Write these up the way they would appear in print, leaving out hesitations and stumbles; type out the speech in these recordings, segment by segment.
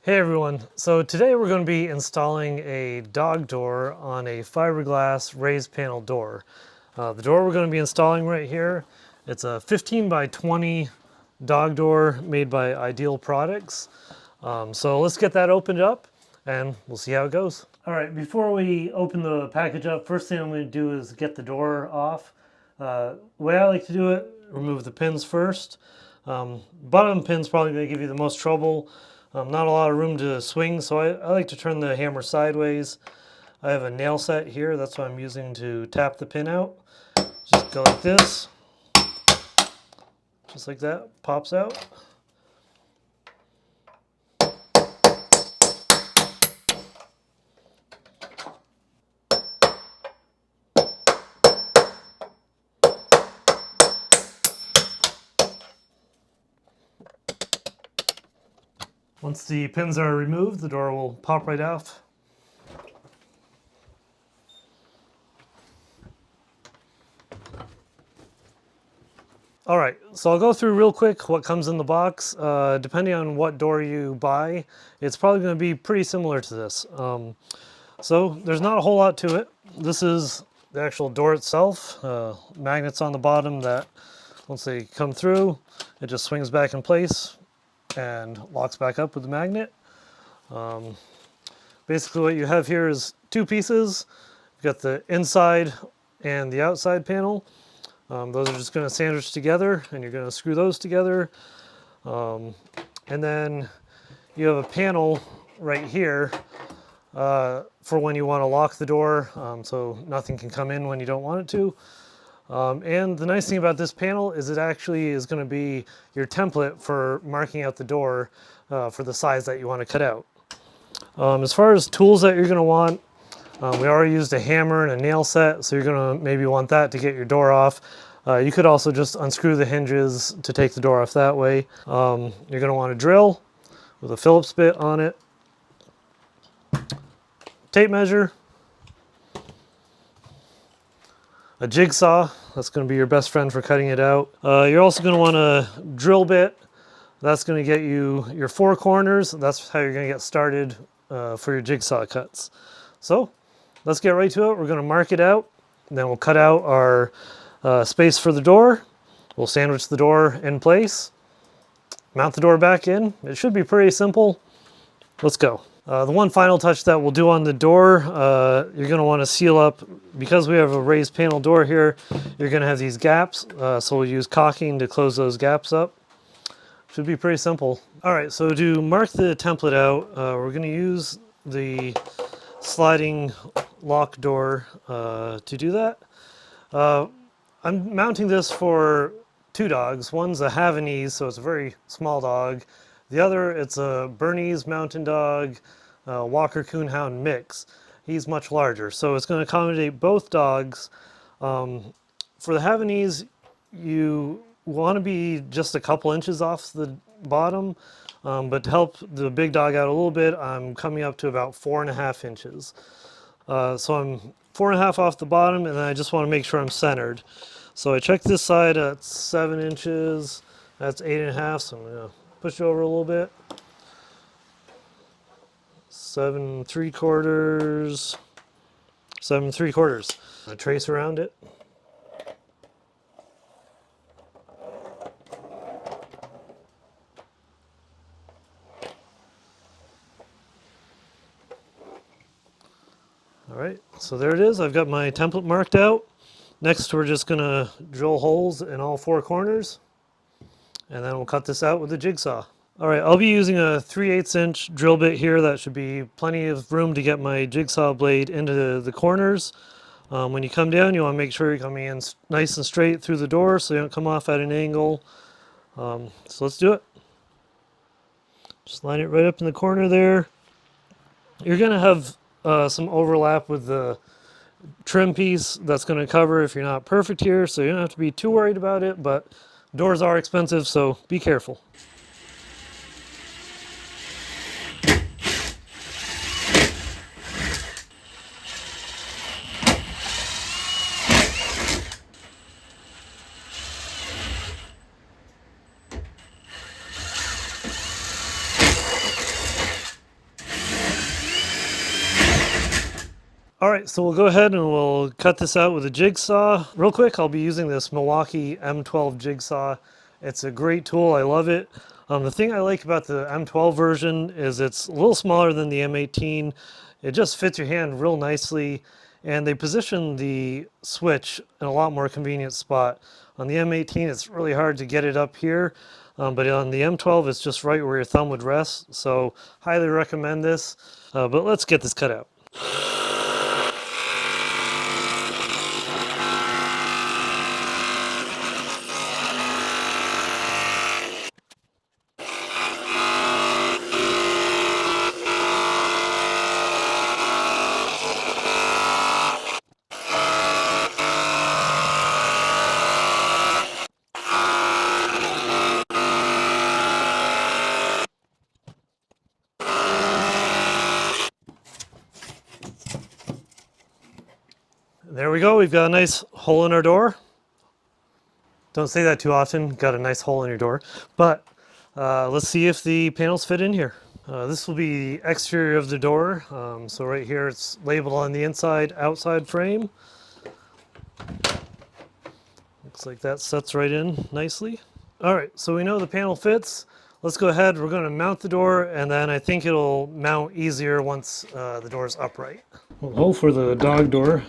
Hey everyone, so today we're going to be installing a dog door on a fiberglass raised panel door. The door we're going to be installing right here, it's a 15 by 20 dog door made by Ideal Products. So let's get that opened up and we'll see how it goes. All right, before we open the package up, first thing I'm going to do is get the door off. The way I like to do it, remove the pins first. Bottom pin's probably going to give you the most trouble. Not a lot of room to swing, so I like to turn the hammer sideways. I have a nail set here, that's what I'm using to tap the pin out. Just go like this, just like that, pops out. Once the pins are removed, the door will pop right off. All right, so I'll go through real quick what comes in the box. Depending on what door you buy, it's probably going to be pretty similar to this. So there's not a whole lot to it. This is the actual door itself. Magnets on the bottom that once they come through, it just swings back in place and locks back up with the magnet. Basically what you have here is two pieces. You've got the inside and the outside panel. Those are just going to sandwich together and you're going to screw those together. And then you have a panel right here for when you want to lock the door so nothing can come in when you don't want it to. And the nice thing about this panel is it actually is going to be your template for marking out the door for the size that you want to cut out. As far as tools that you're going to want, we already used a hammer and a nail set, so you're going to maybe want that to get your door off. You could also just unscrew the hinges to take the door off that way. You're going to want a drill with a Phillips bit on it, tape measure, a jigsaw, that's going to be your best friend for cutting it out. You're also going to want a drill bit. That's going to get you your four corners. That's how you're going to get started for your jigsaw cuts. So let's get right to it. We're going to mark it out, and then we'll cut out our space for the door. We'll sandwich the door in place, mount the door back in. It should be pretty simple. Let's go. The one final touch that we'll do on the door, you're going to want to seal up. Because we have a raised panel door here, you're going to have these gaps, so we'll use caulking to close those gaps up. Should be pretty simple. All right, so to mark the template out, we're going to use the sliding lock door to do that. I'm mounting this for two dogs. One's a Havanese, so it's a very small dog. The other, it's a Bernese Mountain Dog, Walker Coonhound mix. He's much larger, so it's going to accommodate both dogs. For the Havanese, you want to be just a couple inches off the bottom, but to help the big dog out a little bit, I'm coming up to about 4.5 inches. So I'm 4.5 off the bottom, and then I just want to make sure I'm centered. So I check this side at 7 inches. That's 8.5, so I'm going to push it over a little bit. 7 3/4. 7 3/4. I trace around it. All right, so there it is. I've got my template marked out. Next, we're just going to drill holes in all four corners, and then we'll cut this out with a jigsaw. All right, I'll be using a 3/8 inch drill bit here. That should be plenty of room to get my jigsaw blade into the corners. When you come down, you want to make sure you're coming in nice and straight through the door so you don't come off at an angle. So let's do it. Just line it right up in the corner there. You're going to have some overlap with the trim piece that's going to cover if you're not perfect here, so you don't have to be too worried about it, but doors are expensive, so be careful. All right, so we'll go ahead and we'll cut this out with a jigsaw. Real quick, I'll be using this Milwaukee M12 jigsaw. It's a great tool, I love it. The thing I like about the M12 version is it's a little smaller than the M18. It just fits your hand real nicely, and they position the switch in a lot more convenient spot. On the M18, it's really hard to get it up here, but on the M12, it's just right where your thumb would rest, so highly recommend this. But let's get this cut out. There we go, we've got a nice hole in our door. Don't say that too often, got a nice hole in your door. But let's see if the panels fit in here. This will be the exterior of the door. So right here it's labeled on the inside, outside frame. Looks like that sets right in nicely. All right, so we know the panel fits. Let's go ahead, we're gonna mount the door, and then I think it'll mount easier once the door is upright. Well, the hole for the dog door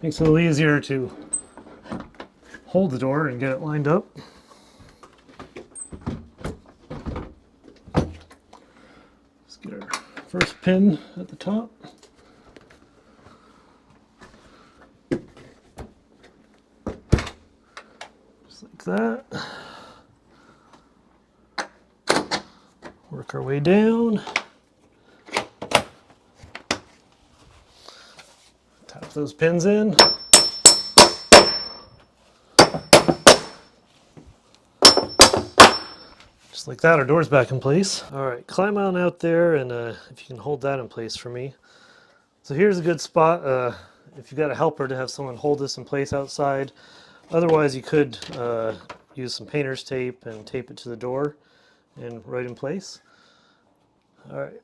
makes it a little easier to hold the door and get it lined up. Let's get our first pin at the top. Just like that. Work our way down. Tap those pins in. Just like that, our door's back in place. All right, climb on out there, and if you can hold that in place for me. So here's a good spot if you've got a helper to have someone hold this in place outside. Otherwise, you could use some painter's tape and tape it to the door and right in place. All right,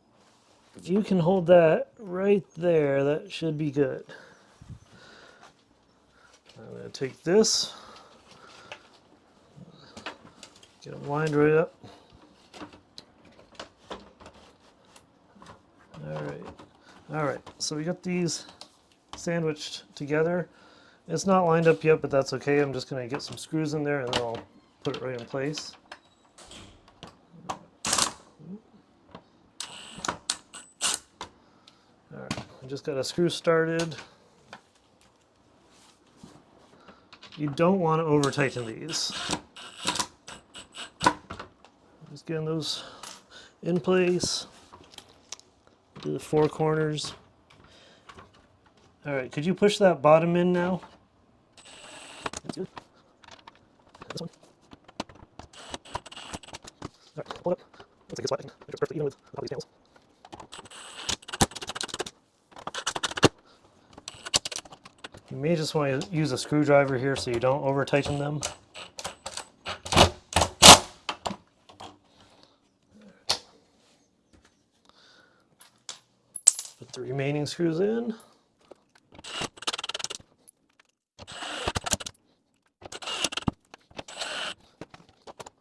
if you can hold that right there, that should be good. I'm going to take this, get them lined right up. All right, so we got these sandwiched together. It's not lined up yet, but that's okay. I'm just going to get some screws in there and then I'll put it right in place. All right, I just got a screw started. You don't want to over tighten these. Just getting those in place. Do the four corners. All right, could you push that bottom in now? That's good. This one. All right, hold up. Looks like it's flat. Make it perfectly even with all these panels. You may just want to use a screwdriver here so you don't over tighten them. Put the remaining screws in.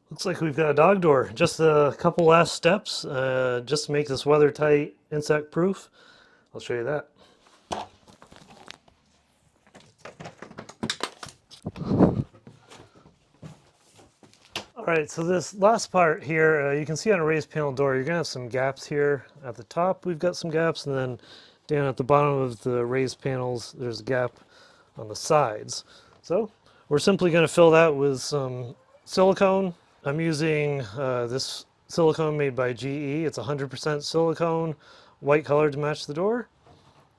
Looks like we've got a dog door. Just a couple last steps just to make this weather tight, insect proof. I'll show you that. All right, so this last part here, you can see on a raised panel door, you're gonna have some gaps here. At the top, we've got some gaps, and then down at the bottom of the raised panels, there's a gap on the sides. So we're simply gonna fill that with some silicone. I'm using this silicone made by GE. It's 100% silicone, white color to match the door.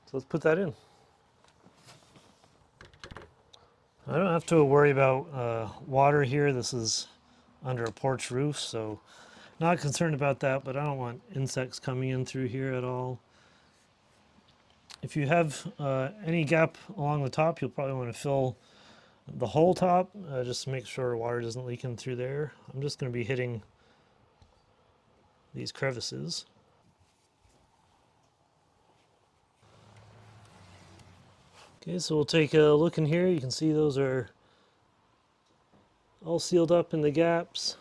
So let's put that in. I don't have to worry about water here. This is under a porch roof, so not concerned about that, but I don't want insects coming in through here at all. If you have any gap along the top, you'll probably want to fill the whole top just to make sure water doesn't leak in through there. I'm just going to be hitting these crevices. Okay, so we'll take a look in here. You can see those are all sealed up in the gaps.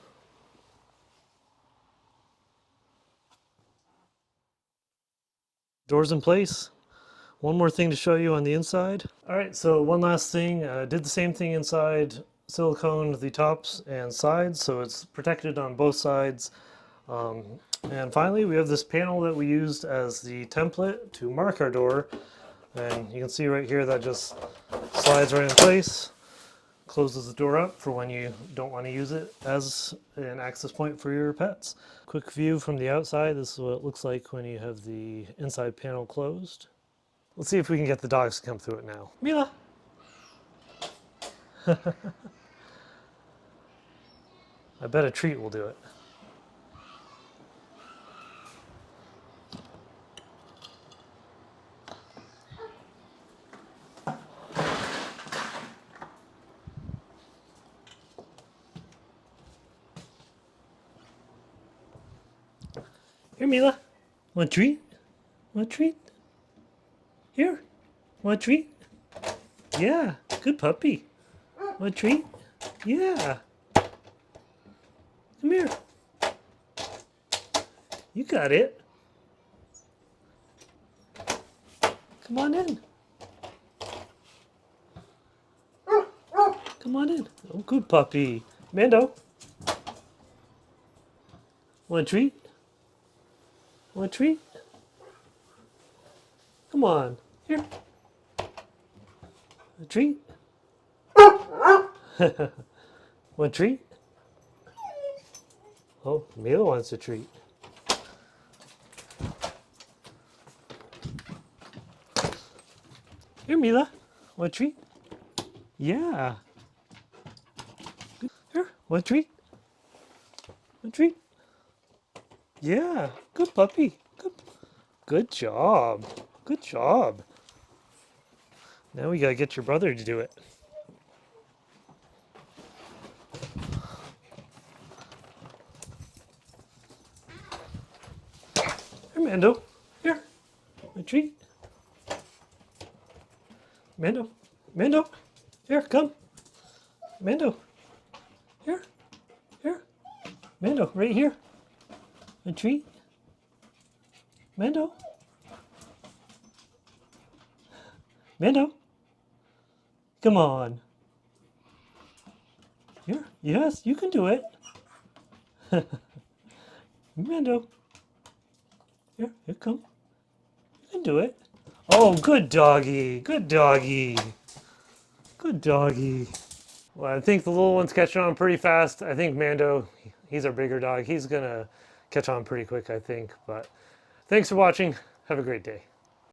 Doors in place. One more thing to show you on the inside. All right, so one last thing. Did the same thing inside, siliconed the tops and sides, so it's protected on both sides. And finally, we have this panel that we used as the template to mark our door. And you can see right here that just slides right in place, closes the door up for when you don't want to use it as an access point for your pets. Quick view from the outside. This is what it looks like when you have the inside panel closed. Let's see if we can get the dogs to come through it now. Mila! I bet a treat will do it. Here, Mila. Want a treat? Want a treat? Here. Want a treat? Yeah. Good puppy. Want a treat? Yeah. Come here. You got it. Come on in. Come on in. Oh, good puppy. Mando. Want a treat? Want a treat? Come on. Here. A treat? Want a treat? Oh, Mila wants a treat. Here, Mila. Want a treat? Yeah. Here, want a treat? Want a treat? Yeah. Good puppy. Good job. Good job. Now we gotta get your brother to do it. Here, Mando. Here. A treat. Mando. Mando. Here, come. Mando. Here. Here. Mando, right here. A treat. Mando. Mando. Come on. Here. Yes, you can do it. Mando. Here, come. You can do it. Oh, good doggy. Good doggy. Good doggy. Well, I think the little one's catching on pretty fast. I think Mando, he's our bigger dog. He's gonna catch on pretty quick, I think. But thanks for watching. Have a great day.